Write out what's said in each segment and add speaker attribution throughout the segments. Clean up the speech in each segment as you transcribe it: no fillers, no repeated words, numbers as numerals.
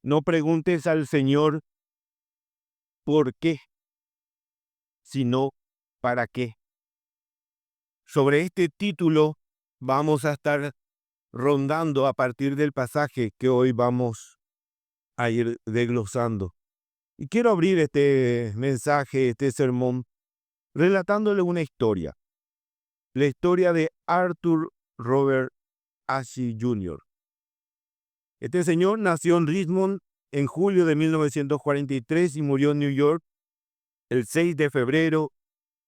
Speaker 1: No preguntes al Señor por qué, sino para qué. Sobre este título vamos a estar rondando a partir del pasaje que hoy vamos a ir desglosando. Y quiero abrir este mensaje, este sermón, relatándole una historia. La historia de Arthur Robert Ashe Jr. Este señor nació en Richmond en julio de 1943 y murió en New York el 6 de febrero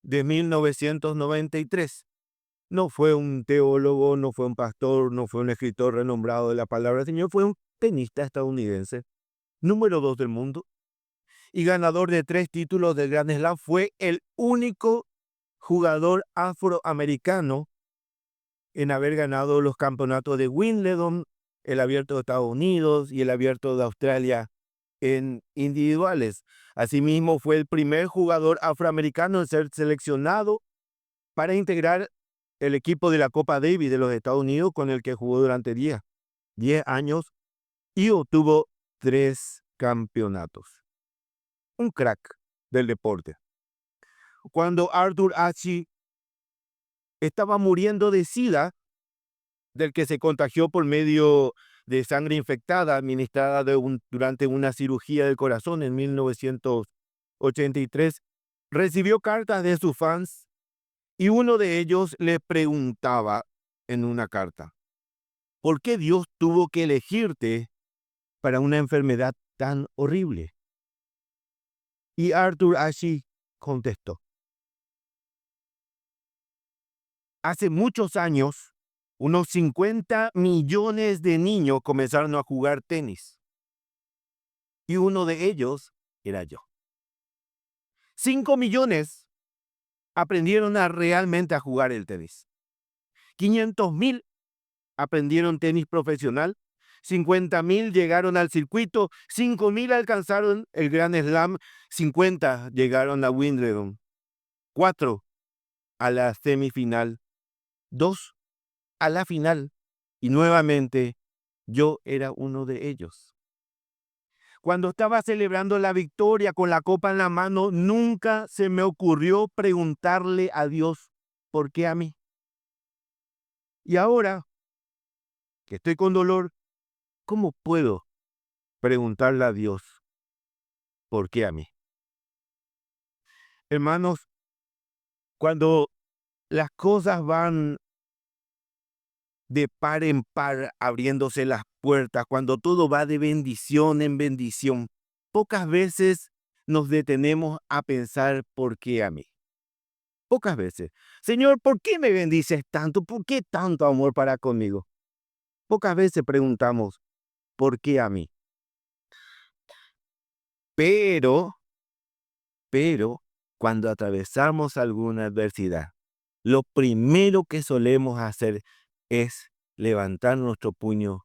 Speaker 1: de 1993. No fue un teólogo, no fue un pastor, no fue un escritor renombrado de la palabra del Señor, fue un tenista estadounidense, número 2 del mundo, y ganador de 3 títulos del Grand Slam. Fue el único jugador afroamericano en haber ganado los campeonatos de Wimbledon, el Abierto de Estados Unidos y el Abierto de Australia en individuales. Asimismo, fue el primer jugador afroamericano en ser seleccionado para integrar el equipo de la Copa Davis de los Estados Unidos, con el que jugó durante 10 años y obtuvo 3 campeonatos. Un crack del deporte. Cuando Arthur Ashe estaba muriendo de SIDA, del que se contagió por medio de sangre infectada administrada durante una cirugía del corazón en 1983, recibió cartas de sus fans y uno de ellos le preguntaba en una carta: ¿por qué Dios tuvo que elegirte para una enfermedad tan horrible? Y Arthur Ashe contestó: hace muchos años, unos 50 millones de niños comenzaron a jugar tenis. Y uno de ellos era yo. 5 millones aprendieron realmente a jugar el tenis. 500,000 aprendieron tenis profesional. 50,000 llegaron al circuito. 5,000 alcanzaron el Grand Slam. 50 llegaron a Wimbledon. 4 a la semifinal. 2 a la final. Y nuevamente yo era uno de ellos. Cuando estaba celebrando la victoria con la copa en la mano, nunca se me ocurrió preguntarle a Dios por qué a mí. Y ahora que estoy con dolor, ¿cómo puedo preguntarle a Dios por qué a mí? Hermanos, cuando las cosas van de par en par abriéndose las puertas, cuando todo va de bendición en bendición, pocas veces nos detenemos a pensar por qué a mí. Pocas veces. Señor, ¿por qué me bendices tanto? ¿Por qué tanto amor para conmigo? Pocas veces preguntamos, ¿por qué a mí? Pero, cuando atravesamos alguna adversidad, lo primero que solemos hacer es levantar nuestro puño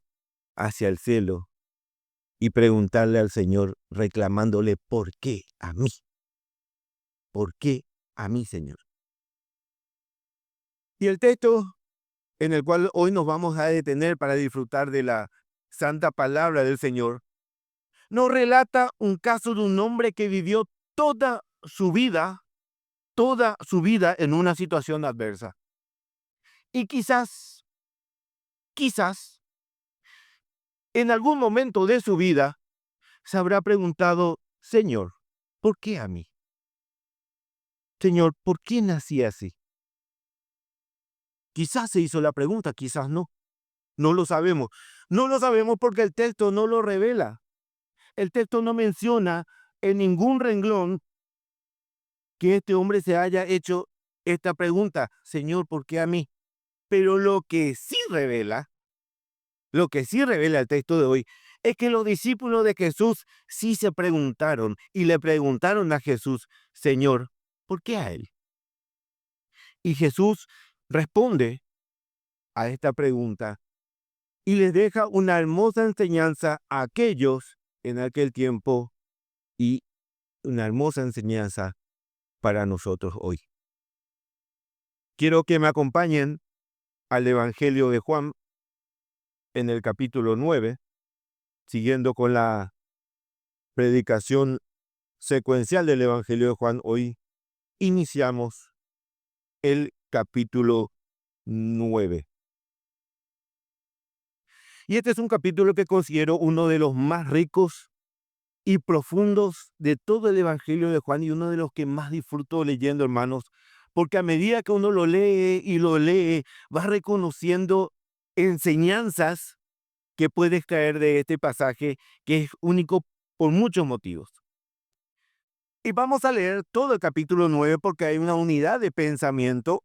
Speaker 1: hacia el cielo y preguntarle al Señor, reclamándole, ¿por qué a mí? ¿Por qué a mí, Señor? Y el texto en el cual hoy nos vamos a detener para disfrutar de la santa palabra del Señor, nos relata un caso de un hombre que vivió toda su vida en una situación adversa. Y quizás, en algún momento de su vida, se habrá preguntado, Señor, ¿por qué a mí? Señor, ¿por qué nací así? Quizás se hizo la pregunta, quizás no. No lo sabemos. No lo sabemos porque el texto no lo revela. El texto no menciona en ningún renglón que este hombre se haya hecho esta pregunta, Señor, ¿por qué a mí? Pero lo que sí revela el texto de hoy, es que los discípulos de Jesús sí se preguntaron y le preguntaron a Jesús, Señor, ¿por qué a él? Y Jesús responde a esta pregunta y les deja una hermosa enseñanza a aquellos en aquel tiempo y una hermosa enseñanza para nosotros hoy. Quiero que me acompañen al Evangelio de Juan en el capítulo 9, siguiendo con la predicación secuencial del Evangelio de Juan, hoy iniciamos el capítulo 9. Y este es un capítulo que considero uno de los más ricos y profundos de todo el Evangelio de Juan y uno de los que más disfruto leyendo, hermanos, porque a medida que uno lo lee y lo lee, va reconociendo enseñanzas que puede extraer de este pasaje, que es único por muchos motivos. Y vamos a leer todo el capítulo 9 porque hay una unidad de pensamiento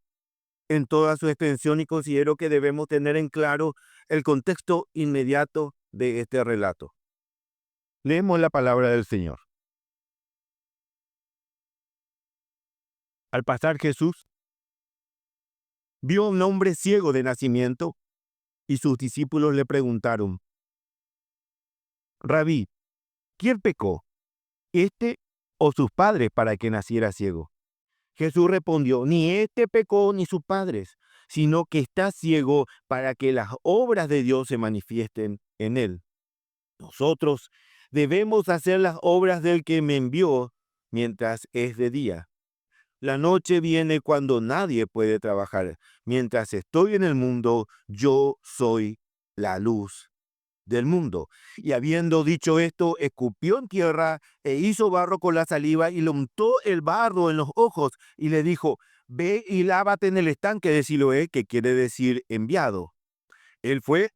Speaker 1: en toda su extensión y considero que debemos tener en claro el contexto inmediato de este relato. Leemos la palabra del Señor. Al pasar Jesús, vio a un hombre ciego de nacimiento y sus discípulos le preguntaron: Rabí, ¿quién pecó, este o sus padres, para que naciera ciego? Jesús respondió: ni este pecó ni sus padres, sino que está ciego para que las obras de Dios se manifiesten en él. Nosotros debemos hacer las obras del que me envió mientras es de día. La noche viene cuando nadie puede trabajar. Mientras estoy en el mundo, yo soy la luz del mundo. Y habiendo dicho esto, escupió en tierra e hizo barro con la saliva y le untó el barro en los ojos y le dijo: ve y lávate en el estanque de Siloé, que quiere decir enviado. Él fue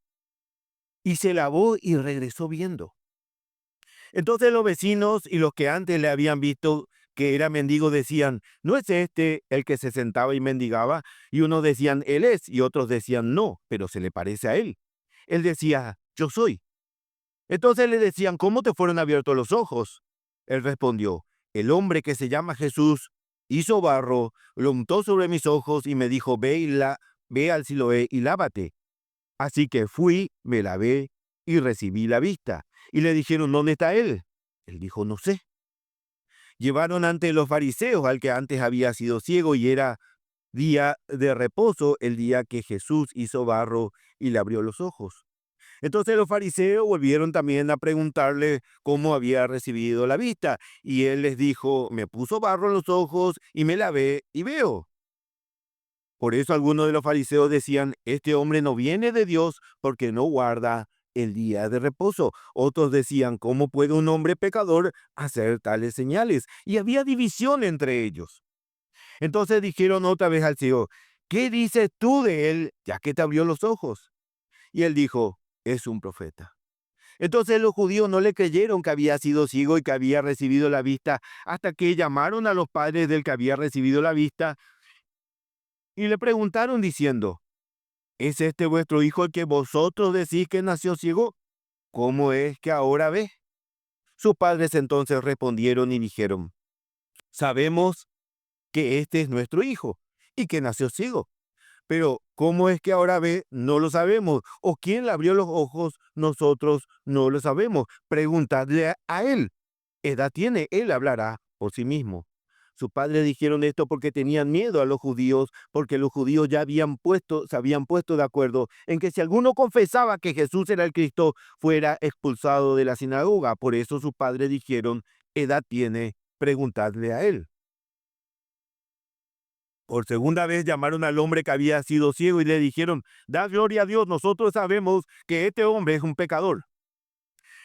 Speaker 1: y se lavó y regresó viendo. Entonces los vecinos y los que antes le habían visto que era mendigo decían: ¿no es este el que se sentaba y mendigaba? Y unos decían: él es, y otros decían: no, pero se le parece a él. Él decía: yo soy. Entonces le decían: ¿cómo te fueron abiertos los ojos? Él respondió: el hombre que se llama Jesús hizo barro, lo untó sobre mis ojos y me dijo: ve al Siloé y lávate. Así que fui, me lavé y recibí la vista. Y le dijeron: ¿dónde está él? Él dijo: no sé. Llevaron ante los fariseos al que antes había sido ciego, y era día de reposo, el día que Jesús hizo barro y le abrió los ojos. Entonces los fariseos volvieron también a preguntarle cómo había recibido la vista, y él les dijo: me puso barro en los ojos y me lavé y veo. Por eso algunos de los fariseos decían: este hombre no viene de Dios porque no guarda el día de reposo. Otros decían: ¿cómo puede un hombre pecador hacer tales señales? Y había división entre ellos. Entonces dijeron otra vez al ciego: ¿qué dices tú de él, ya que te abrió los ojos? Y él dijo: es un profeta. Entonces los judíos no le creyeron que había sido ciego y que había recibido la vista, hasta que llamaron a los padres del que había recibido la vista y le preguntaron diciendo: ¿es este vuestro hijo el que vosotros decís que nació ciego? ¿Cómo es que ahora ve? Sus padres entonces respondieron y dijeron: sabemos que este es nuestro hijo y que nació ciego, pero ¿cómo es que ahora ve? No lo sabemos. ¿O quién le abrió los ojos? Nosotros no lo sabemos. Preguntadle a él. Edad tiene, él hablará por sí mismo. Sus padres dijeron esto porque tenían miedo a los judíos, porque los judíos ya se habían puesto de acuerdo en que si alguno confesaba que Jesús era el Cristo, fuera expulsado de la sinagoga. Por eso sus padres dijeron: edad tiene, preguntadle a él. Por segunda vez llamaron al hombre que había sido ciego y le dijeron: da gloria a Dios, nosotros sabemos que este hombre es un pecador.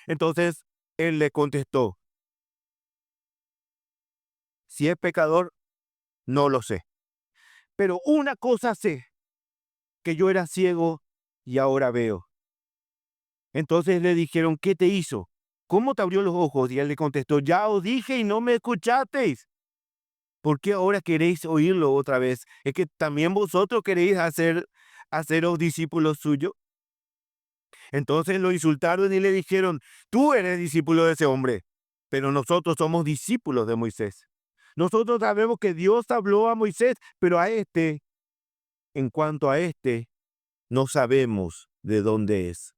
Speaker 1: Entonces él le contestó: si es pecador, no lo sé. Pero una cosa sé, que yo era ciego y ahora veo. Entonces le dijeron: ¿qué te hizo? ¿Cómo te abrió los ojos? Y él le contestó: ya os dije y no me escuchasteis. ¿Por qué ahora queréis oírlo otra vez? ¿Es que también vosotros queréis haceros discípulos suyos? Entonces lo insultaron y le dijeron: tú eres discípulo de ese hombre, pero nosotros somos discípulos de Moisés. Nosotros sabemos que Dios habló a Moisés, pero en cuanto a no sabemos de dónde es.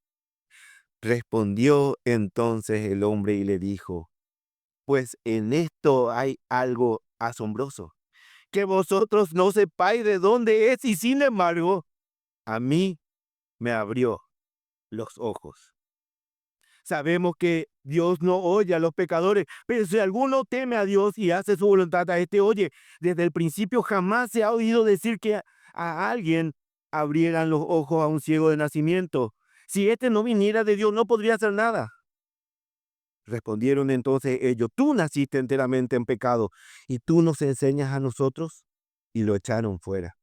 Speaker 1: Respondió entonces el hombre y le dijo: pues en esto hay algo asombroso, que vosotros no sepáis de dónde es, y sin embargo, a mí me abrió los ojos. Sabemos que Dios no oye a los pecadores, pero si alguno teme a Dios y hace su voluntad, a este oye. Desde el principio jamás se ha oído decir que a alguien abrieran los ojos a un ciego de nacimiento. Si éste no viniera de Dios, no podría hacer nada. Respondieron entonces ellos, tú naciste enteramente en pecado y tú nos enseñas a nosotros. Y lo echaron fuera.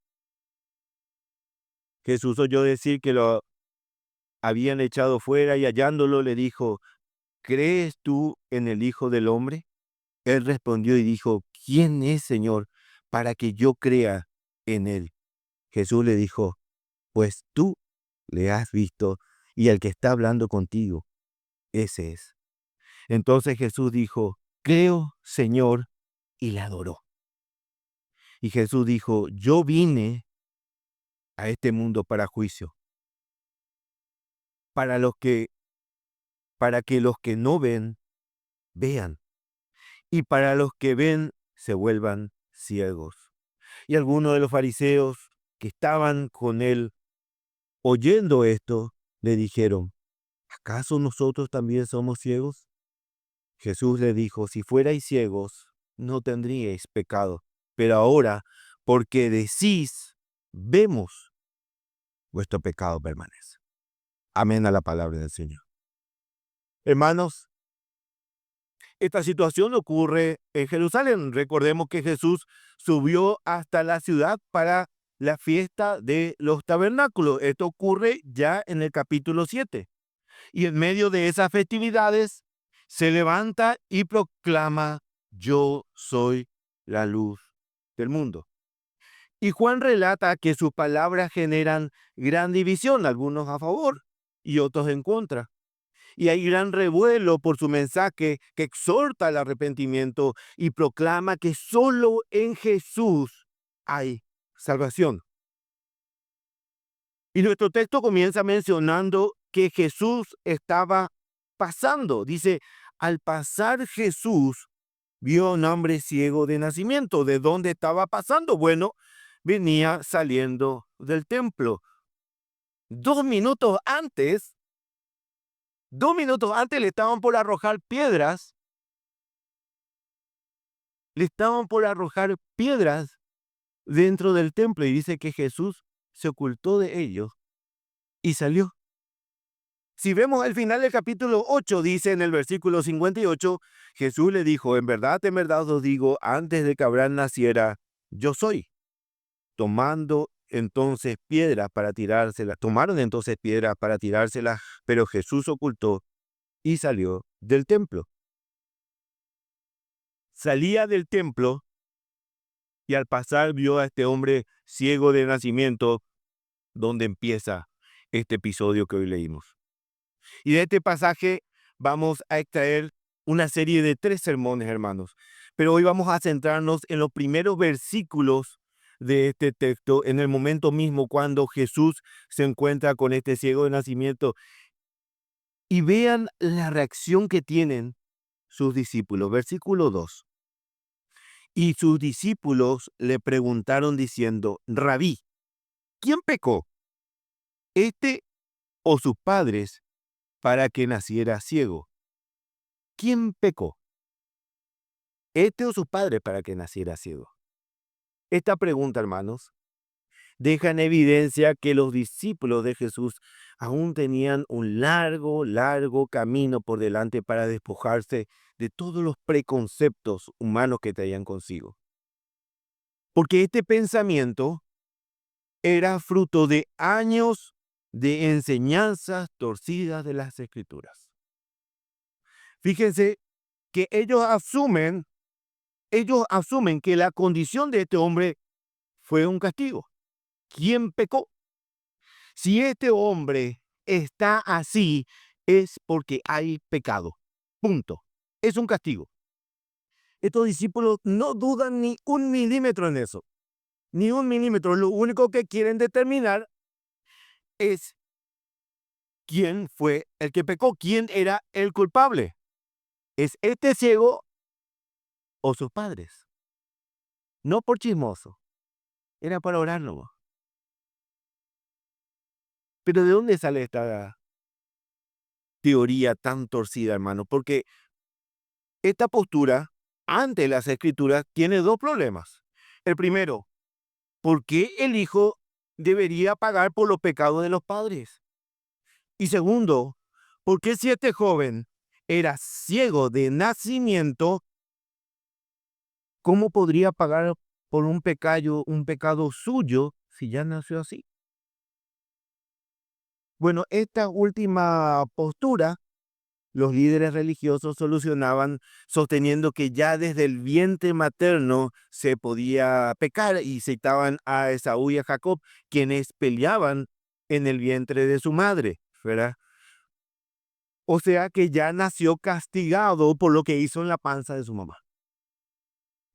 Speaker 1: Jesús oyó decir que lo habían echado fuera y hallándolo le dijo, ¿crees tú en el Hijo del Hombre? Él respondió y dijo, ¿quién es, Señor, para que yo crea en él? Jesús le dijo, pues tú le has visto y el que está hablando contigo, ese es. Entonces Jesús dijo, creo, Señor, y le adoró. Y Jesús dijo, yo vine a este mundo para juicio, para para que los que no ven, vean, y para los que ven, se vuelvan ciegos. Y algunos de los fariseos que estaban con él, oyendo esto, le dijeron, ¿acaso nosotros también somos ciegos? Jesús le dijo, si fuerais ciegos, no tendríais pecado, pero ahora, porque decís, vemos, vuestro pecado permanece. Amén a la palabra del Señor. Hermanos, esta situación ocurre en Jerusalén. Recordemos que Jesús subió hasta la ciudad para la fiesta de los tabernáculos. Esto ocurre ya en el capítulo 7. Y en medio de esas festividades se levanta y proclama, yo soy la luz del mundo. Y Juan relata que sus palabras generan gran división, algunos a favor y otros en contra. Y hay gran revuelo por su mensaje que exhorta al arrepentimiento y proclama que solo en Jesús hay salvación. Y nuestro texto comienza mencionando que Jesús estaba pasando. Dice, al pasar Jesús vio a un hombre ciego de nacimiento. ¿De dónde estaba pasando? Bueno, venía saliendo del templo. 2 minutos antes le estaban por arrojar piedras. Le estaban por arrojar piedras dentro del templo y dice que Jesús se ocultó de ellos y salió. Si vemos el final del capítulo 8, dice en el versículo 58, Jesús le dijo, en verdad os digo, antes de que Abraham naciera, yo soy. Tomaron entonces piedras para tirárselas, pero Jesús ocultó y salió del templo. Salía del templo y al pasar vio a este hombre ciego de nacimiento, donde empieza este episodio que hoy leímos. Y de este pasaje vamos a extraer una serie de 3 sermones, hermanos. Pero hoy vamos a centrarnos en los primeros versículos de este texto, en el momento mismo cuando Jesús se encuentra con este ciego de nacimiento. Y vean la reacción que tienen sus discípulos. Versículo 2. Y sus discípulos le preguntaron diciendo, Rabí, ¿quién pecó, este o sus padres, para que naciera ciego? ¿Quién pecó, este o sus padres, para que naciera ciego? Esta pregunta, hermanos, deja en evidencia que los discípulos de Jesús aún tenían un largo camino por delante para despojarse de todos los preconceptos humanos que traían consigo. Porque este pensamiento era fruto de años de enseñanzas torcidas de las Escrituras. Fíjense que ellos asumen que la condición de este hombre fue un castigo. ¿Quién pecó? Si este hombre está así, es porque hay pecado. Punto. Es un castigo. Estos discípulos no dudan ni un milímetro en eso. Ni un milímetro. Lo único que quieren determinar es quién fue el que pecó, quién era el culpable. ¿Es este ciego o sus padres? No por chismoso. Era para orar nomás. Pero ¿de dónde sale teoría tan torcida, hermano, porque esta postura ante las escrituras tiene dos problemas. El primero, ¿por qué el hijo debería pagar por los pecados de los padres? Y segundo, ¿por qué si este joven era ciego de nacimiento, cómo podría pagar por un pecado suyo si ya nació así? Bueno, esta última postura los líderes religiosos solucionaban sosteniendo que ya desde el vientre materno se podía pecar y citaban a Esaú y a Jacob, quienes peleaban en el vientre de su madre, ¿verdad? O sea que ya nació castigado por lo que hizo en la panza de su mamá.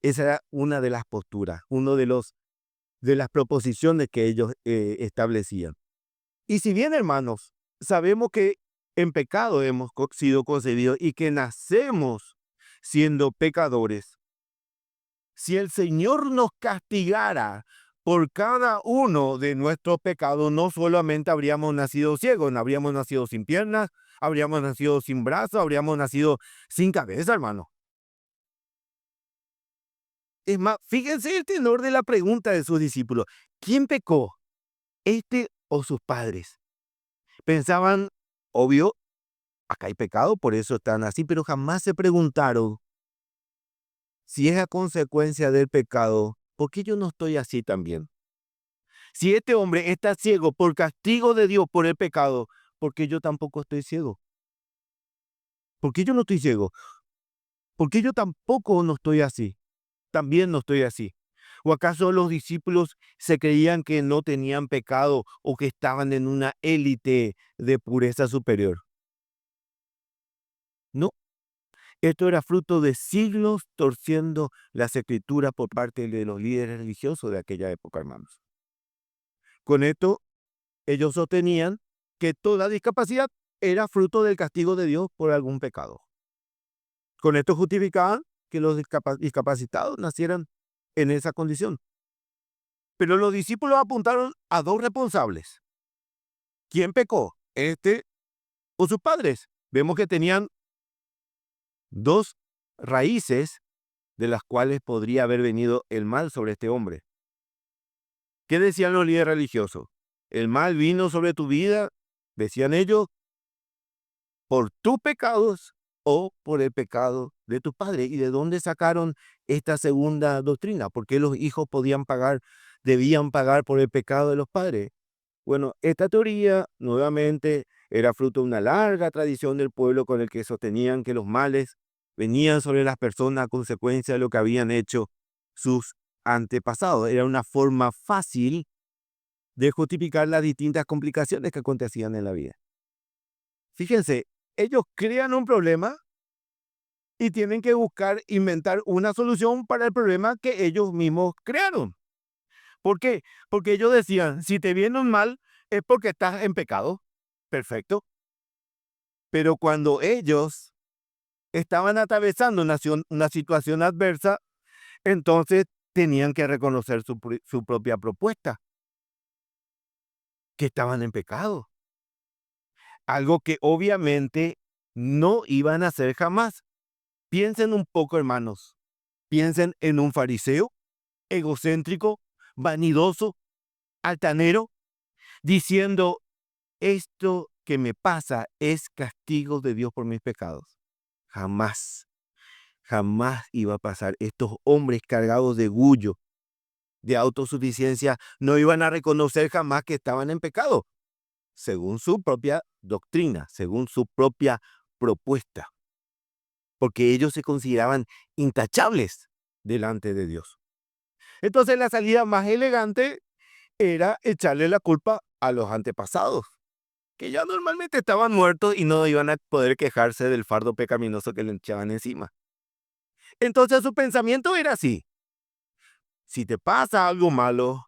Speaker 1: Esa era una de las posturas, uno de las proposiciones que ellos establecían. Y si bien, hermanos, sabemos que en pecado hemos sido concebidos y que nacemos siendo pecadores, si el Señor nos castigara por cada uno de nuestros pecados, no solamente habríamos nacido ciegos, no habríamos nacido sin piernas, habríamos nacido sin brazos, habríamos nacido sin cabeza, hermano. Es más, fíjense el tenor de la pregunta de sus discípulos. ¿Quién pecó? ¿Este o sus padres? Pensaban, obvio, acá hay pecado, por eso están así, pero jamás se preguntaron si es a consecuencia del pecado, ¿por qué yo no estoy así también? Si este hombre está ciego por castigo de Dios por el pecado, ¿por qué yo tampoco estoy ciego? ¿Por qué yo no estoy ciego? ¿Por qué yo tampoco no estoy así? También no estoy así. ¿O acaso los discípulos se creían que no tenían pecado o que estaban en una élite de pureza superior? No. Esto era fruto de siglos torciendo las escrituras por parte de los líderes religiosos de aquella época, hermanos. Con esto, ellos sostenían que toda discapacidad era fruto del castigo de Dios por algún pecado. Con esto justificaban que los discapacitados nacieran en esa condición. Pero los discípulos apuntaron a dos responsables. ¿Quién pecó? ¿Este o sus padres? Vemos que tenían dos raíces de las cuales podría haber venido el mal sobre este hombre. ¿Qué decían los líderes religiosos? El mal vino sobre tu vida, decían ellos, por tus pecados o por el pecado de tus padres. ¿Y de dónde sacaron esta segunda doctrina? ¿Por qué los hijos debían pagar por el pecado de los padres? Bueno, esta teoría nuevamente era fruto de una larga tradición del pueblo con el que sostenían que los males venían sobre las personas a consecuencia de lo que habían hecho sus antepasados. Era una forma fácil de justificar las distintas complicaciones que acontecían en la vida. Fíjense, ellos crean un problema y tienen que inventar una solución para el problema que ellos mismos crearon. ¿Por qué? Porque ellos decían, si te viene un mal es porque estás en pecado. Perfecto. Pero cuando ellos estaban atravesando una situación adversa, entonces tenían que reconocer su propia propuesta, que estaban en pecado. Algo que obviamente no iban a hacer jamás. Piensen un poco, hermanos. Piensen en un fariseo egocéntrico, vanidoso, altanero, diciendo, esto que me pasa es castigo de Dios por mis pecados. Jamás, jamás iba a pasar. Estos hombres cargados de orgullo, de autosuficiencia, no iban a reconocer jamás que estaban en pecado, según su propia doctrina, según su propia propuesta, porque ellos se consideraban intachables delante de Dios. Entonces la salida más elegante era echarle la culpa a los antepasados, que ya normalmente estaban muertos y no iban a poder quejarse del fardo pecaminoso que le echaban encima. Entonces su pensamiento era así: si te pasa algo malo,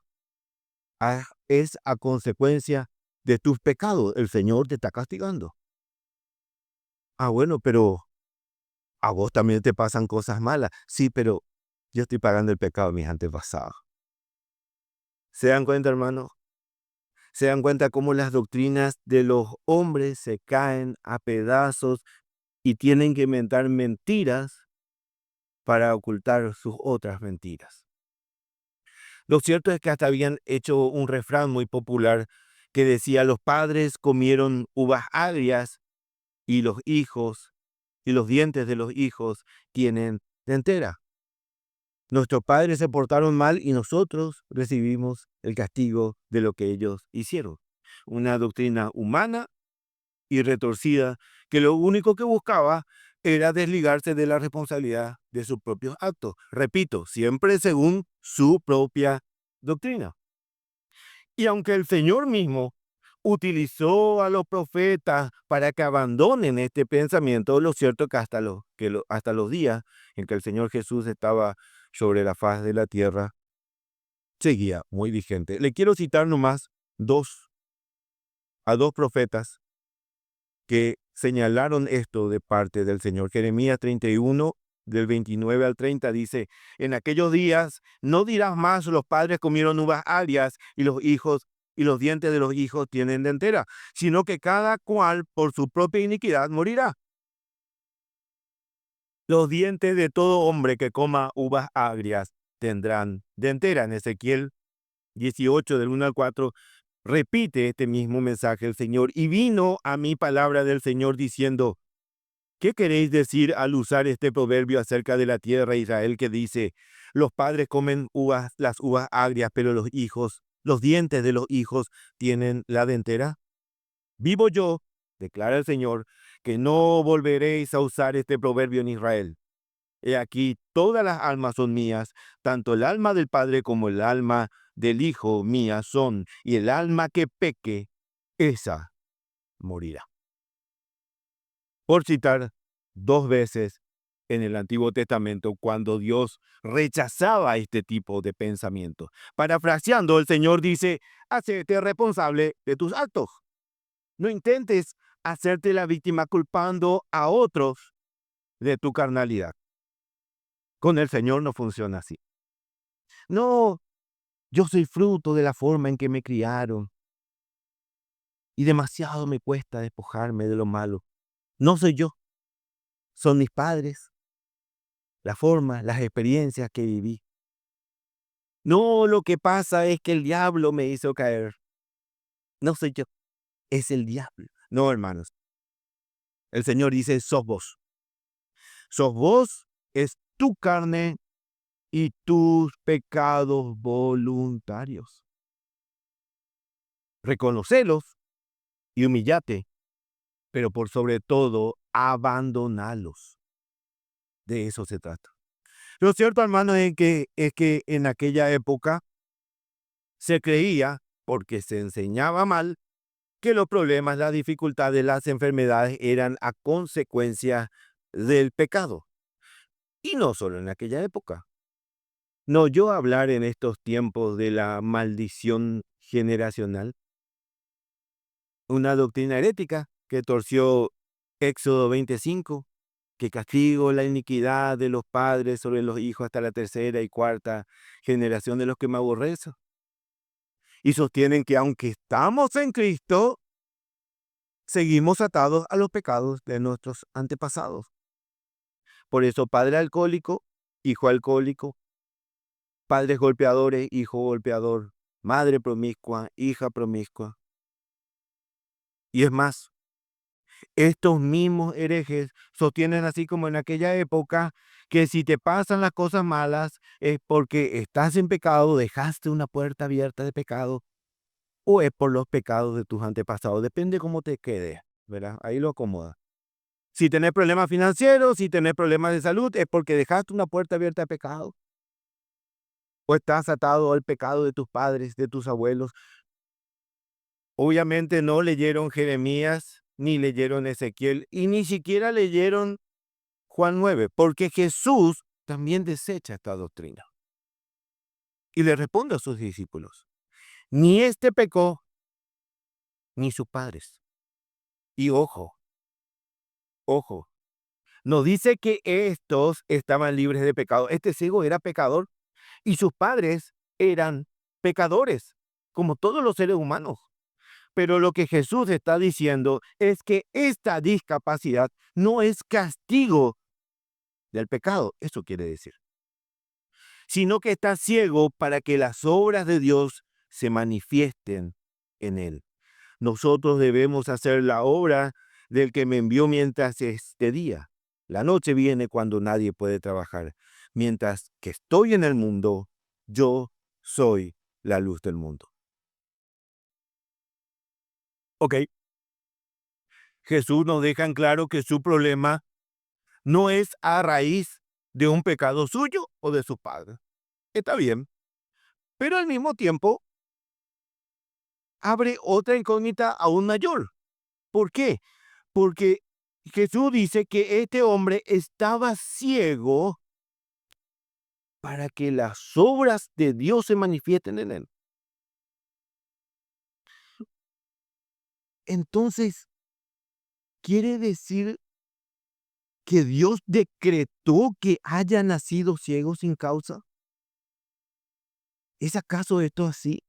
Speaker 1: es a consecuencia de tus pecados, el Señor te está castigando. Ah, bueno, pero a vos también te pasan cosas malas. Sí, pero yo estoy pagando el pecado de mis antepasados. ¿Se dan cuenta, hermano? Se dan cuenta cómo las doctrinas de los hombres se caen a pedazos y tienen que inventar mentiras para ocultar sus otras mentiras. Lo cierto es que hasta habían hecho un refrán muy popular que decía: los padres comieron uvas agrias y los hijos y los dientes de los hijos tienen dentera. Nuestros padres se portaron mal y nosotros recibimos el castigo de lo que ellos hicieron. Una doctrina humana y retorcida que lo único que buscaba era desligarse de la responsabilidad de sus propios actos. Repito, siempre según su propia doctrina. Y aunque el Señor mismo utilizó a los profetas para que abandonen este pensamiento, lo cierto es que hasta los días en que el Señor Jesús estaba sobre la faz de la tierra, seguía muy vigente. Le quiero citar nomás a dos profetas que señalaron esto de parte del Señor. Jeremías 31, del 29 al 30, dice: en aquellos días no dirás más, los padres comieron uvas agrias y los hijos y los dientes de los hijos tienen dentera, sino que cada cual por su propia iniquidad morirá. Los dientes de todo hombre que coma uvas agrias tendrán dentera. En Ezequiel 18, del 1 al 4, repite este mismo mensaje el Señor: y vino a mí palabra del Señor diciendo: ¿qué queréis decir al usar este proverbio acerca de la tierra de Israel que dice: los padres comen las uvas agrias, pero los dientes de los hijos tienen la dentera? Vivo yo, declara el Señor, que no volveréis a usar este proverbio en Israel. He aquí, todas las almas son mías, tanto el alma del Padre como el alma del Hijo mía son, y el alma que peque, esa morirá. Por citar dos veces en el Antiguo Testamento cuando Dios rechazaba este tipo de pensamiento. Parafraseando, el Señor dice: hacete responsable de tus actos. No intentes hacerte la víctima culpando a otros de tu carnalidad. Con el Señor no funciona así. No, yo soy fruto de la forma en que me criaron y demasiado me cuesta despojarme de lo malo. No soy yo, son mis padres, la forma, las experiencias que viví. No, lo que pasa es que el diablo me hizo caer. No soy yo, es el diablo. No, hermanos. El Señor dice: sos vos. Sos vos, es tu carne y tus pecados voluntarios. Reconocelos y humillate, pero por sobre todo, abandonalos. De eso se trata. Lo cierto, hermanos, es que en aquella época se creía, porque se enseñaba mal, que los problemas, las dificultades, las enfermedades eran a consecuencia del pecado. Y no solo en aquella época. ¿No oyó hablar en estos tiempos de la maldición generacional? Una doctrina herética que torció Éxodo 25, que castigo la iniquidad de los padres sobre los hijos hasta la tercera y cuarta generación de los que me aborrecen. Y sostienen que aunque estamos en Cristo, seguimos atados a los pecados de nuestros antepasados. Por eso, padre alcohólico, hijo alcohólico, padres golpeadores, hijo golpeador, madre promiscua, hija promiscua. Y es más, estos mismos herejes sostienen, así como en aquella época, que si te pasan las cosas malas es porque estás en pecado, dejaste una puerta abierta de pecado, o es por los pecados de tus antepasados. Depende cómo te quede, ¿verdad? Ahí lo acomoda. Si tenés problemas financieros, si tenés problemas de salud, es porque dejaste una puerta abierta de pecado. O estás atado al pecado de tus padres, de tus abuelos. Obviamente no leyeron Jeremías, ni leyeron Ezequiel, y ni siquiera leyeron Juan 9, porque Jesús también desecha esta doctrina. Y le responde a sus discípulos: ni este pecó, ni sus padres. Y ojo, no dice que estos estaban libres de pecado. Este ciego era pecador y sus padres eran pecadores, como todos los seres humanos. Pero lo que Jesús está diciendo es que esta discapacidad no es castigo del pecado, eso quiere decir, sino que está ciego para que las obras de Dios se manifiesten en él. Nosotros debemos hacer la obra del que me envió mientras es de día. La noche viene cuando nadie puede trabajar. Mientras que estoy en el mundo, yo soy la luz del mundo. Ok, Jesús nos deja en claro que su problema no es a raíz de un pecado suyo o de su padre. Está bien, pero al mismo tiempo abre otra incógnita aún mayor. ¿Por qué? Porque Jesús dice que este hombre estaba ciego para que las obras de Dios se manifiesten en él. Entonces, ¿quiere decir que Dios decretó que haya nacido ciego sin causa? ¿Es acaso esto así?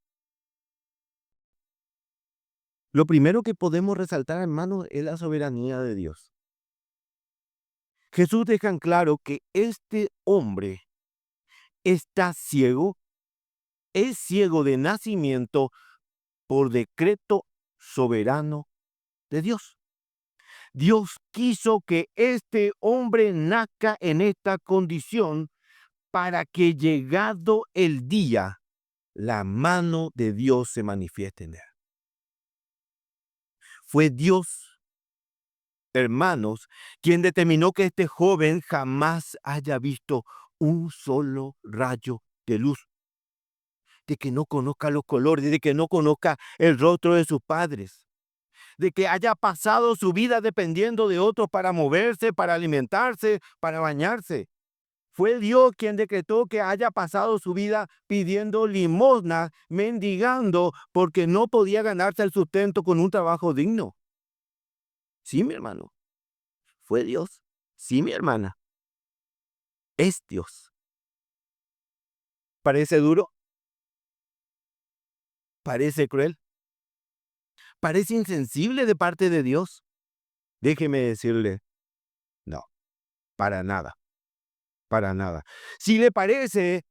Speaker 1: Lo primero que podemos resaltar, hermanos, es la soberanía de Dios. Jesús deja en claro que este hombre está ciego, es ciego de nacimiento por decreto soberano de Dios. Dios quiso que este hombre nazca en esta condición para que llegado el día, la mano de Dios se manifieste en él. Fue Dios, hermanos, quien determinó que este joven jamás haya visto un solo rayo de luz, de que no conozca los colores, de que no conozca el rostro de sus padres, de que haya pasado su vida dependiendo de otros para moverse, para alimentarse, para bañarse. Fue Dios quien decretó que haya pasado su vida pidiendo limosna, mendigando, porque no podía ganarse el sustento con un trabajo digno. Sí, mi hermano, fue Dios. Sí, mi hermana, es Dios. ¿Parece duro? ¿Parece cruel? ¿Parece insensible de parte de Dios? Déjeme decirle, no, para nada, para nada. Si le parece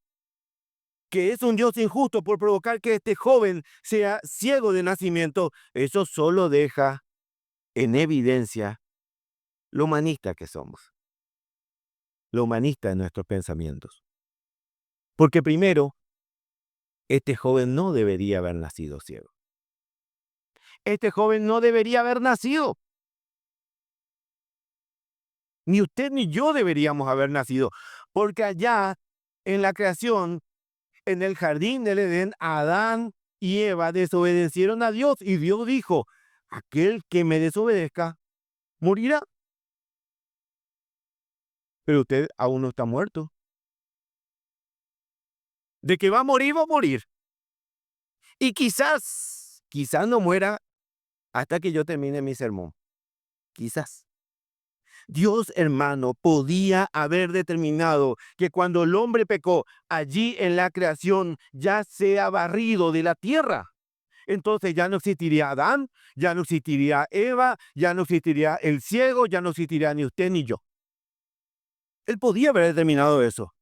Speaker 1: que es un Dios injusto por provocar que este joven sea ciego de nacimiento, eso solo deja en evidencia lo humanista que somos, lo humanista de nuestros pensamientos. Porque primero, este joven no debería haber nacido ciego. Este joven no debería haber nacido. Ni usted ni yo deberíamos haber nacido. Porque allá en la creación, en el jardín del Edén, Adán y Eva desobedecieron a Dios. Y Dios dijo, aquel que me desobedezca, morirá. Pero usted aún no está muerto. De que va a morir, va a morir. Y quizás no muera hasta que yo termine mi sermón. Quizás. Dios, hermano, podía haber determinado que cuando el hombre pecó, allí en la creación ya sea barrido de la tierra. Entonces ya no existiría Adán, ya no existiría Eva, ya no existiría el ciego, ya no existiría ni usted ni yo. Él podía haber determinado eso.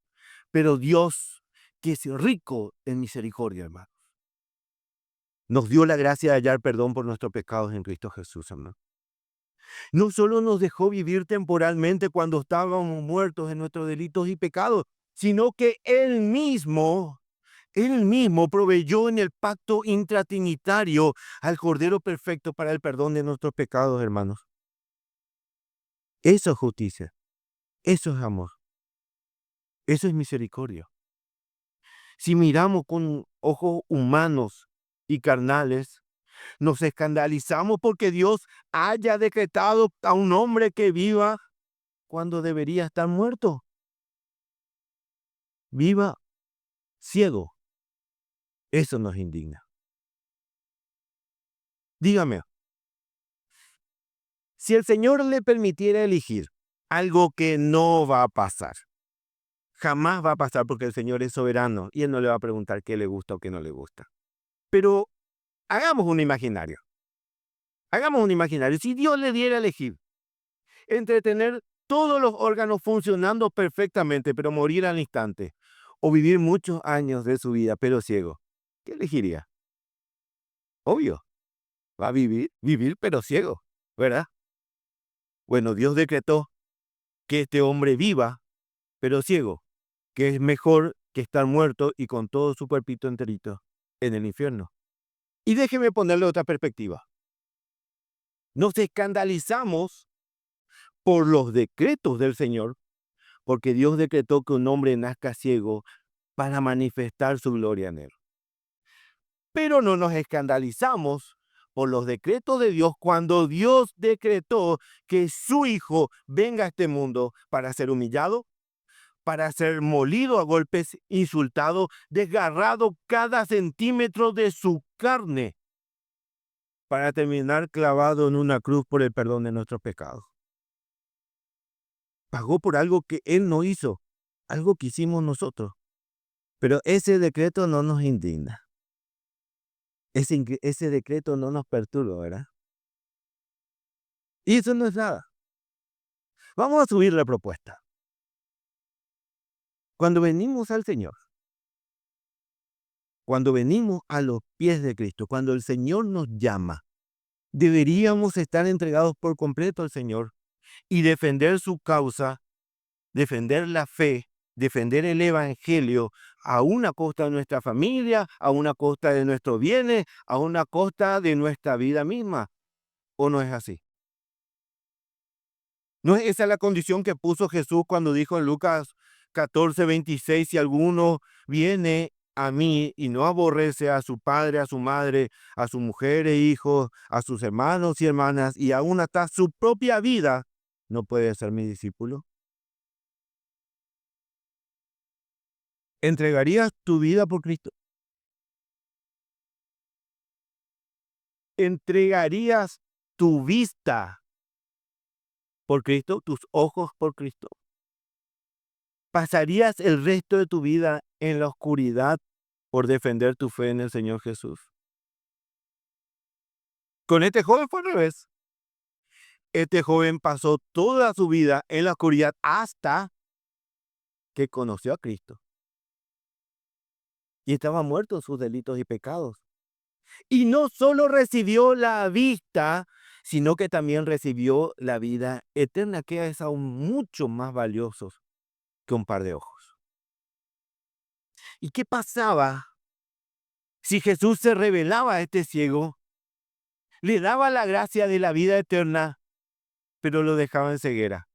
Speaker 1: Pero Dios, que es rico en misericordia, hermano, nos dio la gracia de hallar perdón por nuestros pecados en Cristo Jesús, hermano. No solo nos dejó vivir temporalmente cuando estábamos muertos en nuestros delitos y pecados, sino que Él mismo proveyó en el pacto intratrinitario al Cordero Perfecto para el perdón de nuestros pecados, hermanos. Eso es justicia, eso es amor, eso es misericordia. Si miramos con ojos humanos y carnales, nos escandalizamos porque Dios haya decretado a un hombre que viva cuando debería estar muerto. Viva ciego. Eso nos indigna. Dígame, si el Señor le permitiera elegir algo que no va a pasar, jamás va a pasar porque el Señor es soberano y Él no le va a preguntar qué le gusta o qué no le gusta. Pero hagamos un imaginario. Hagamos un imaginario. Si Dios le diera a elegir entre tener todos los órganos funcionando perfectamente, pero morir al instante, o vivir muchos años de su vida, pero ciego, ¿qué elegiría? Obvio, va a vivir, pero ciego, ¿verdad? Bueno, Dios decretó que este hombre viva, pero ciego, que es mejor que estar muerto y con todo su cuerpito enterito en el infierno. Y déjeme ponerle otra perspectiva. Nos escandalizamos por los decretos del Señor, porque Dios decretó que un hombre nazca ciego para manifestar su gloria en él. Pero no nos escandalizamos por los decretos de Dios cuando Dios decretó que su Hijo venga a este mundo para ser humillado, para ser molido a golpes, insultado, desgarrado cada centímetro de su carne, para terminar clavado en una cruz por el perdón de nuestros pecados. Pagó por algo que Él no hizo, algo que hicimos nosotros. Pero ese decreto no nos indigna. Ese decreto no nos perturba, ¿verdad? Y eso no es nada. Vamos a subir la propuesta. Cuando venimos al Señor, cuando venimos a los pies de Cristo, cuando el Señor nos llama, deberíamos estar entregados por completo al Señor y defender su causa, defender la fe, defender el Evangelio a una costa de nuestra familia, a una costa de nuestros bienes, a una costa de nuestra vida misma. ¿O no es así? ¿No es esa la condición que puso Jesús cuando dijo en Lucas 14:26, si alguno viene a mí y no aborrece a su padre, a su madre, a su mujer e hijos, a sus hermanos y hermanas, y aún hasta su propia vida, no puede ser mi discípulo? ¿Entregarías tu vida por Cristo? ¿Entregarías tu vista por Cristo, tus ojos por Cristo? ¿Pasarías el resto de tu vida en la oscuridad por defender tu fe en el Señor Jesús? Con este joven fue al revés. Este joven pasó toda su vida en la oscuridad hasta que conoció a Cristo. Y estaba muerto en sus delitos y pecados. Y no solo recibió la vista, sino que también recibió la vida eterna, que es aún mucho más valioso que un par de ojos. ¿Y qué pasaba si Jesús se revelaba a este ciego, le daba la gracia de la vida eterna, pero lo dejaba en ceguera?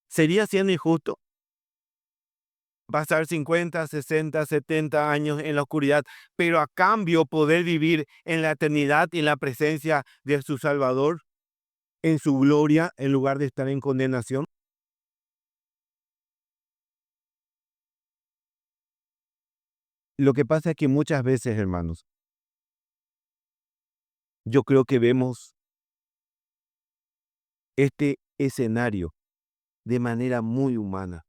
Speaker 1: ¿Sería siendo injusto pasar 50, 60, 70 años en la oscuridad, pero a cambio poder vivir en la eternidad y en la presencia de su Salvador, en su gloria, en lugar de estar en condenación? Lo que pasa es que muchas veces, hermanos, yo creo que vemos este escenario de manera muy humana.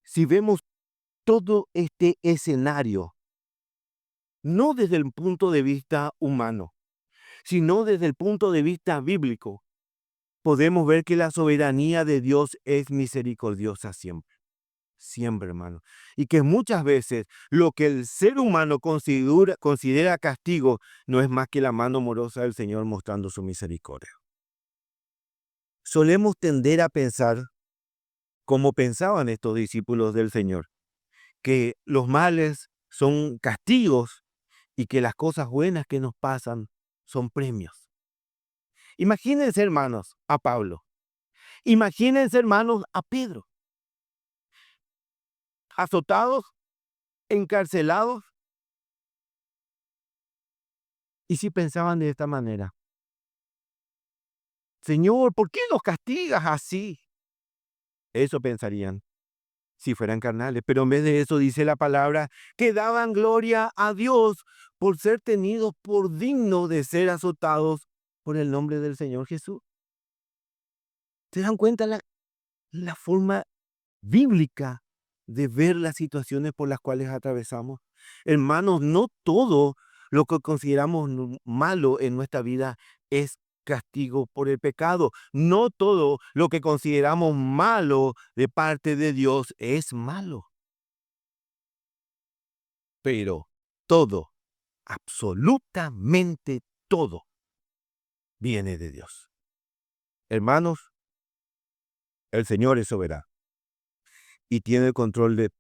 Speaker 1: Si vemos todo este escenario, no desde el punto de vista humano, sino desde el punto de vista bíblico, podemos ver que la soberanía de Dios es misericordiosa siempre. Siempre, hermano. Y que muchas veces lo que el ser humano considera castigo no es más que la mano amorosa del Señor mostrando su misericordia. Solemos tender a pensar, como pensaban estos discípulos del Señor, que los males son castigos y que las cosas buenas que nos pasan son premios. Imagínense, hermanos, a Pablo. Imagínense, hermanos, a Pedro. Azotados, encarcelados. ¿Y si pensaban de esta manera? Señor, ¿por qué los castigas así? Eso pensarían si fueran carnales. Pero en vez de eso dice la palabra que daban gloria a Dios por ser tenidos por dignos de ser azotados por el nombre del Señor Jesús. ¿Se dan cuenta la forma bíblica de ver las situaciones por las cuales atravesamos? Hermanos, no todo lo que consideramos malo en nuestra vida es castigo por el pecado. No todo lo que consideramos malo de parte de Dios es malo. Pero todo, absolutamente todo, viene de Dios. Hermanos, el Señor es soberano y tiene el control de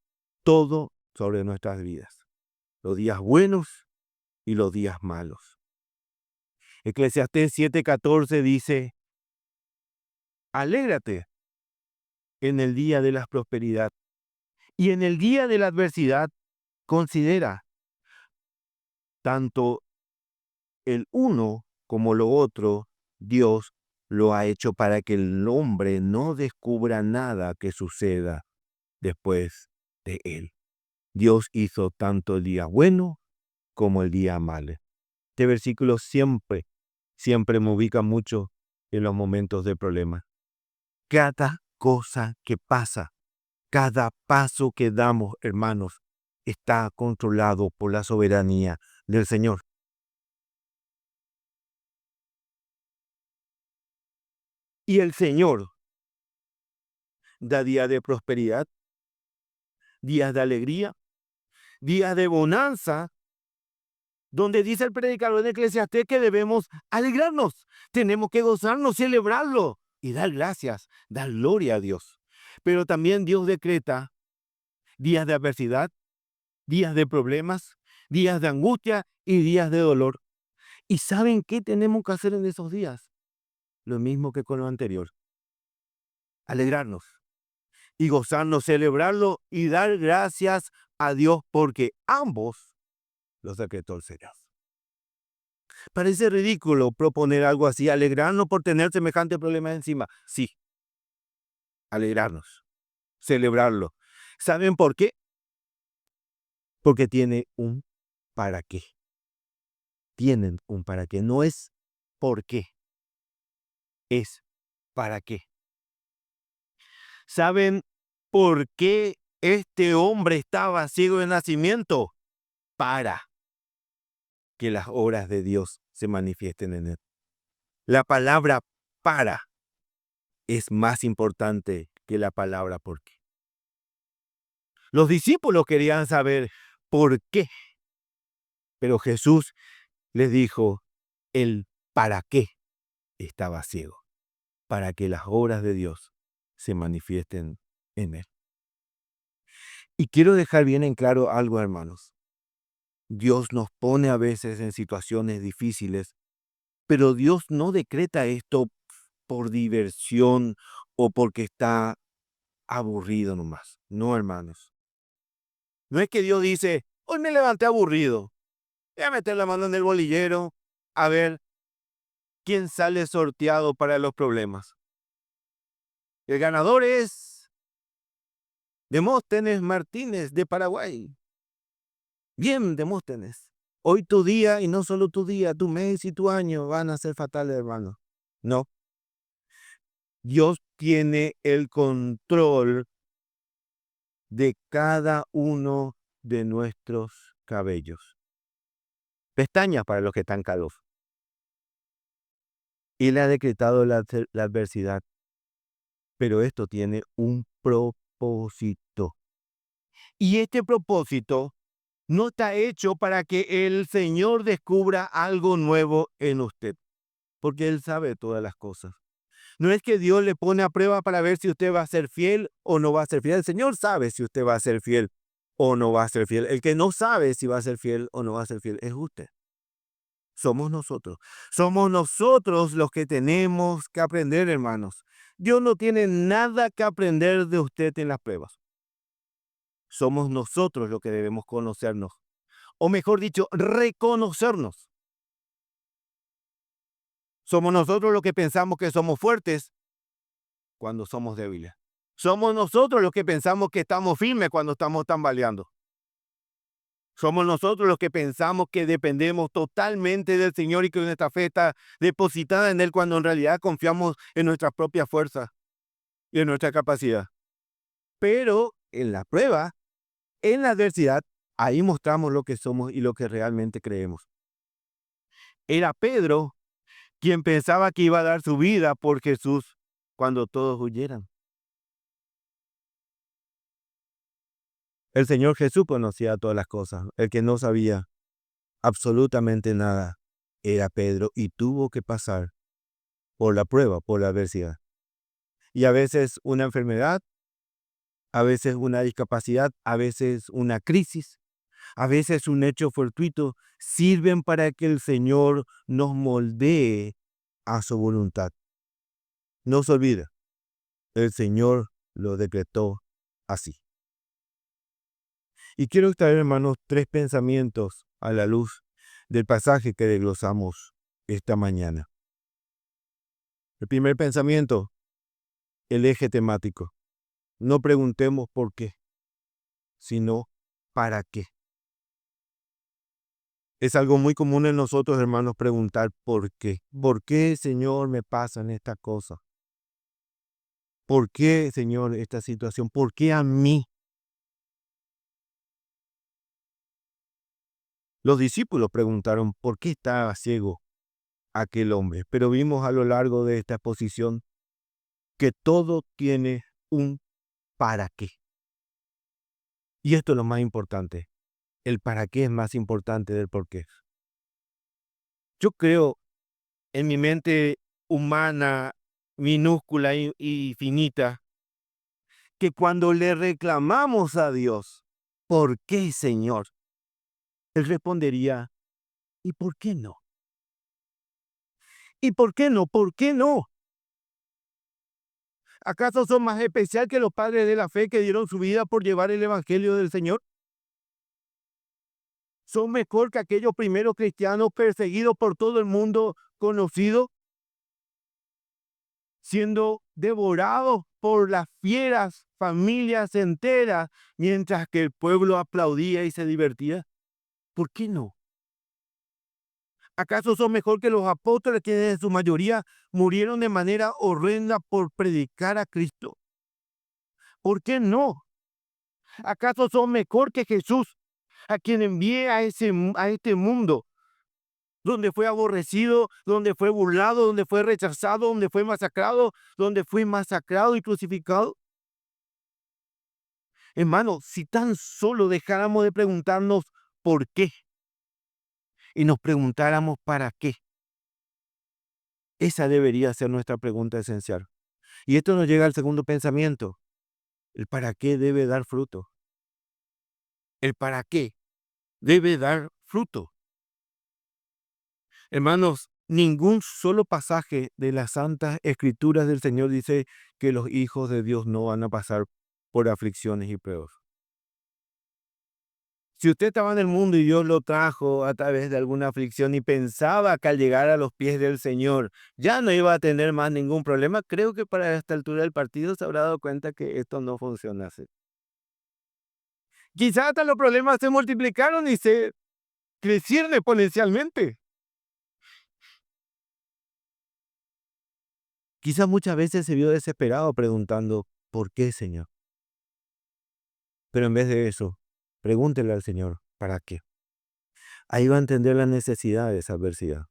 Speaker 1: todo sobre nuestras vidas, los días buenos y los días malos. Eclesiastés 7:14 dice: alégrate en el día de la prosperidad y en el día de la adversidad considera tanto el uno como lo otro. Dios lo ha hecho para que el hombre no descubra nada que suceda después de él. Dios hizo tanto el día bueno como el día malo. Este versículo siempre me ubica mucho en los momentos de problema. Cada cosa que pasa, cada paso que damos, hermanos, está controlado por la soberanía del Señor. Y el Señor da días de prosperidad, días de alegría, días de bonanza, donde dice el predicador de Eclesiastés que debemos alegrarnos, tenemos que gozarnos, celebrarlo y dar gracias, dar gloria a Dios. Pero también Dios decreta días de adversidad, días de problemas, días de angustia y días de dolor. ¿Y saben qué tenemos que hacer en esos días? Lo mismo que con lo anterior. Alegrarnos y gozarnos, celebrarlo y dar gracias a Dios porque ambos los decretó el Señor. Parece ridículo proponer algo así, alegrarnos por tener semejante problema encima. Sí, alegrarnos, celebrarlo. ¿Saben por qué? Porque tiene un para qué. Tienen un para qué. No es por qué, es para qué. ¿Saben por qué este hombre estaba ciego de nacimiento? Para que las obras de Dios se manifiesten en él. La palabra para es más importante que la palabra por qué. Los discípulos querían saber por qué, pero Jesús les dijo el para qué estaba ciego, para que las obras de Dios se manifiesten en él. Y quiero dejar bien en claro algo, hermanos. Dios nos pone a veces en situaciones difíciles, pero Dios no decreta esto por diversión o porque está aburrido nomás. No, hermanos. No es que Dios dice, hoy me levanté aburrido, voy a meter la mano en el bolillero a ver quién sale sorteado para los problemas. El ganador es Demóstenes Martínez de Paraguay. Bien, Demóstenes. Hoy tu día, y no solo tu día, tu mes y tu año van a ser fatales, hermano. No. Dios tiene el control de cada uno de nuestros cabellos. Pestañas para los que están calvos. Él ha decretado la adversidad, pero esto tiene un propósito. Y este propósito no está hecho para que el Señor descubra algo nuevo en usted, porque Él sabe todas las cosas. No es que Dios le pone a prueba para ver si usted va a ser fiel o no va a ser fiel. El Señor sabe si usted va a ser fiel o no va a ser fiel. El que no sabe si va a ser fiel o no va a ser fiel es usted. Somos nosotros. Somos nosotros los que tenemos que aprender, hermanos. Dios no tiene nada que aprender de usted en las pruebas. Somos nosotros los que debemos conocernos. O mejor dicho, reconocernos. Somos nosotros los que pensamos que somos fuertes cuando somos débiles. Somos nosotros los que pensamos que estamos firmes cuando estamos tambaleando. Somos nosotros los que pensamos que dependemos totalmente del Señor y que nuestra fe está depositada en Él cuando en realidad confiamos en nuestras propias fuerzas y en nuestra capacidad. Pero en la prueba, en la adversidad, ahí mostramos lo que somos y lo que realmente creemos. Era Pedro quien pensaba que iba a dar su vida por Jesús cuando todos huyeran. El Señor Jesús conocía todas las cosas. El que no sabía absolutamente nada era Pedro y tuvo que pasar por la prueba, por la adversidad. Y a veces una enfermedad, a veces una discapacidad, a veces una crisis, a veces un hecho fortuito, sirven para que el Señor nos moldee a su voluntad. No se olvide, el Señor lo decretó así. Y quiero extraer, hermanos, 3 pensamientos a la luz del pasaje que desglosamos esta mañana. El primer pensamiento, el eje temático. No preguntemos por qué, sino para qué. Es algo muy común en nosotros, hermanos, preguntar por qué. ¿Por qué, Señor, me pasan estas cosas? ¿Por qué, Señor, esta situación? ¿Por qué a mí? Los discípulos preguntaron por qué estaba ciego aquel hombre, pero vimos a lo largo de esta exposición que todo tiene un para qué. Y esto es lo más importante. El para qué es más importante del por qué. Yo creo en mi mente humana, minúscula y finita, que cuando le reclamamos a Dios, ¿por qué, Señor? Él respondería, ¿y por qué no? ¿Y por qué no? ¿Por qué no? ¿Acaso son más especial que los padres de la fe que dieron su vida por llevar el evangelio del Señor? ¿Son mejor que aquellos primeros cristianos perseguidos por todo el mundo conocido, siendo devorados por las fieras familias enteras, mientras que el pueblo aplaudía y se divertía? ¿Por qué no? ¿Acaso son mejor que los apóstoles, que en su mayoría murieron de manera horrenda por predicar a Cristo? ¿Por qué no? ¿Acaso son mejor que Jesús, a quien envié a este mundo, donde fue aborrecido, donde fue burlado, donde fue rechazado, donde fue masacrado y crucificado? Hermano, si tan solo dejáramos de preguntarnos por qué y nos preguntáramos para qué, esa debería ser nuestra pregunta esencial. Y esto nos llega al segundo pensamiento. El para qué debe dar fruto. El para qué debe dar fruto. Hermanos, ningún solo pasaje de las santas escrituras del Señor dice que los hijos de Dios no van a pasar por aflicciones y pruebas. Si usted estaba en el mundo y Dios lo trajo a través de alguna aflicción y pensaba que al llegar a los pies del Señor ya no iba a tener más ningún problema, creo que para esta altura del partido se habrá dado cuenta que esto no funciona así. Quizás hasta los problemas se multiplicaron y se crecieron exponencialmente. Quizás muchas veces se vio desesperado preguntando, ¿por qué, Señor? Pero en vez de eso, pregúntele al Señor, ¿para qué? Ahí va a entender la necesidad de esa adversidad.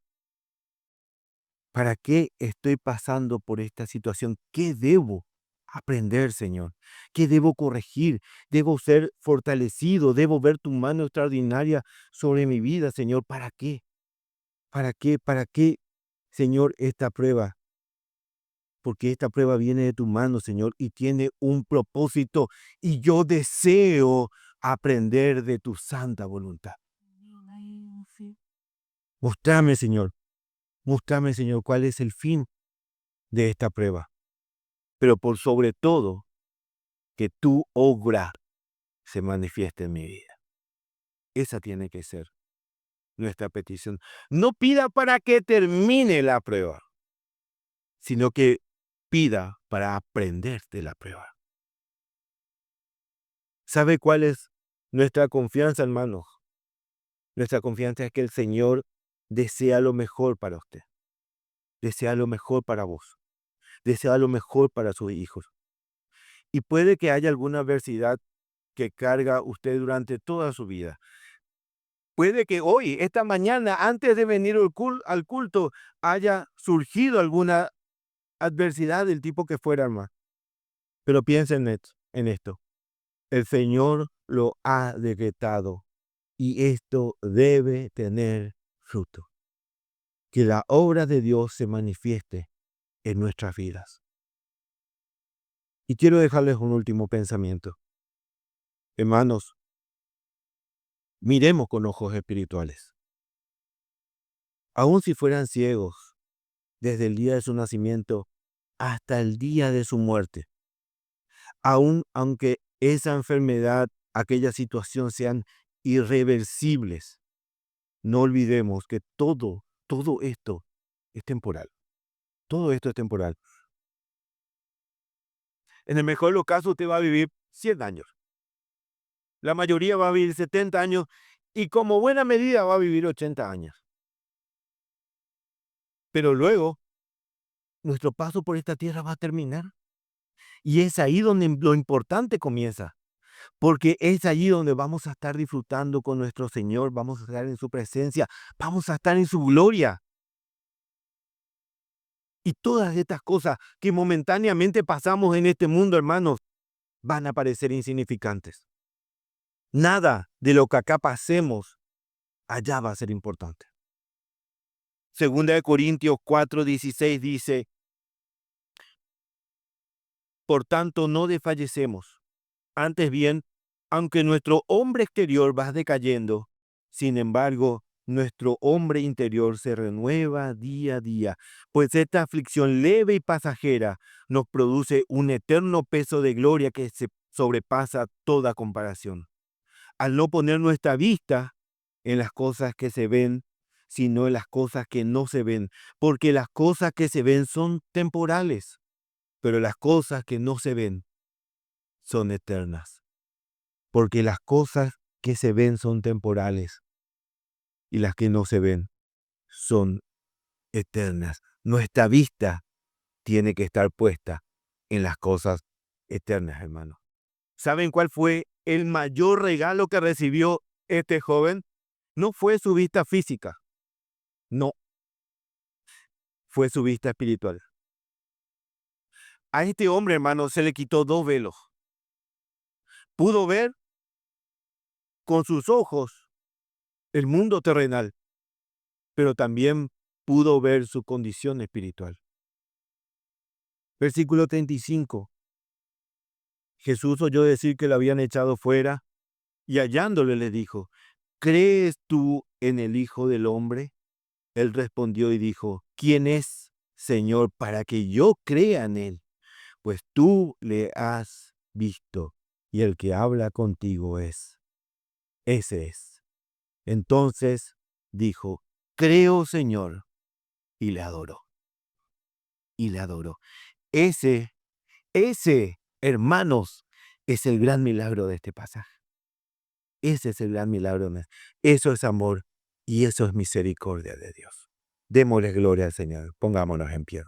Speaker 1: ¿Para qué estoy pasando por esta situación? ¿Qué debo aprender, Señor? ¿Qué debo corregir? ¿Debo ser fortalecido? ¿Debo ver tu mano extraordinaria sobre mi vida, Señor? ¿Para qué? ¿Para qué? ¿Para qué, Señor, esta prueba? Porque esta prueba viene de tu mano, Señor, y tiene un propósito, y yo deseo aprender de tu santa voluntad. Mostrame, Señor, cuál es el fin de esta prueba, pero por sobre todo, que tu obra se manifieste en mi vida. Esa tiene que ser nuestra petición. No pida para que termine la prueba, sino que pida para aprender de la prueba. ¿Sabe cuál es nuestra confianza, hermanos? Nuestra confianza es que el Señor desea lo mejor para usted, desea lo mejor para vos, desea lo mejor para sus hijos. Y puede que haya alguna adversidad que carga usted durante toda su vida. Puede que hoy, esta mañana, antes de venir al culto, haya surgido alguna adversidad del tipo que fuera, hermano. Pero piensen en esto. El Señor lo ha decretado y esto debe tener fruto. Que la obra de Dios se manifieste en nuestras vidas. Y quiero dejarles un último pensamiento. Hermanos, miremos con ojos espirituales. Aun si fueran ciegos desde el día de su nacimiento hasta el día de su muerte, aunque esa enfermedad, aquella situación sean irreversibles, no olvidemos que todo esto es temporal. Todo esto es temporal. En el mejor de los casos, usted va a vivir 100 años. La mayoría va a vivir 70 años y como buena medida va a vivir 80 años. Pero luego, nuestro paso por esta tierra va a terminar. Y es ahí donde lo importante comienza. Porque es allí donde vamos a estar disfrutando con nuestro Señor, vamos a estar en su presencia, vamos a estar en su gloria. Y todas estas cosas que momentáneamente pasamos en este mundo, hermanos, van a parecer insignificantes. Nada de lo que acá pasemos allá va a ser importante. Segunda de Corintios 4:16 dice: por tanto, no desfallecemos. Antes bien, aunque nuestro hombre exterior va decayendo, sin embargo, nuestro hombre interior se renueva día a día, pues esta aflicción leve y pasajera nos produce un eterno peso de gloria que se sobrepasa toda comparación. Al no poner nuestra vista en las cosas que se ven, sino en las cosas que no se ven, porque las cosas que se ven son temporales, pero las cosas que no se ven son eternas. Porque las cosas que se ven son temporales y las que no se ven son eternas. Nuestra vista tiene que estar puesta en las cosas eternas, hermano. ¿Saben cuál fue el mayor regalo que recibió este joven? No fue su vista física, no, fue su vista espiritual. A este hombre, hermano, se le quitó 2 velos. Pudo ver con sus ojos el mundo terrenal, pero también pudo ver su condición espiritual. Versículo 35. Jesús oyó decir que lo habían echado fuera y hallándole le dijo: ¿crees tú en el Hijo del Hombre? Él respondió y dijo: ¿quién es, Señor, para que yo crea en él? Pues tú le has visto y el que habla contigo ese es. Entonces dijo: creo, Señor, y le adoró. Y le adoró. Ese, hermanos, es el gran milagro de este pasaje. Ese es el gran milagro. Eso es amor y eso es misericordia de Dios. Démosle gloria al Señor. Pongámonos en pie.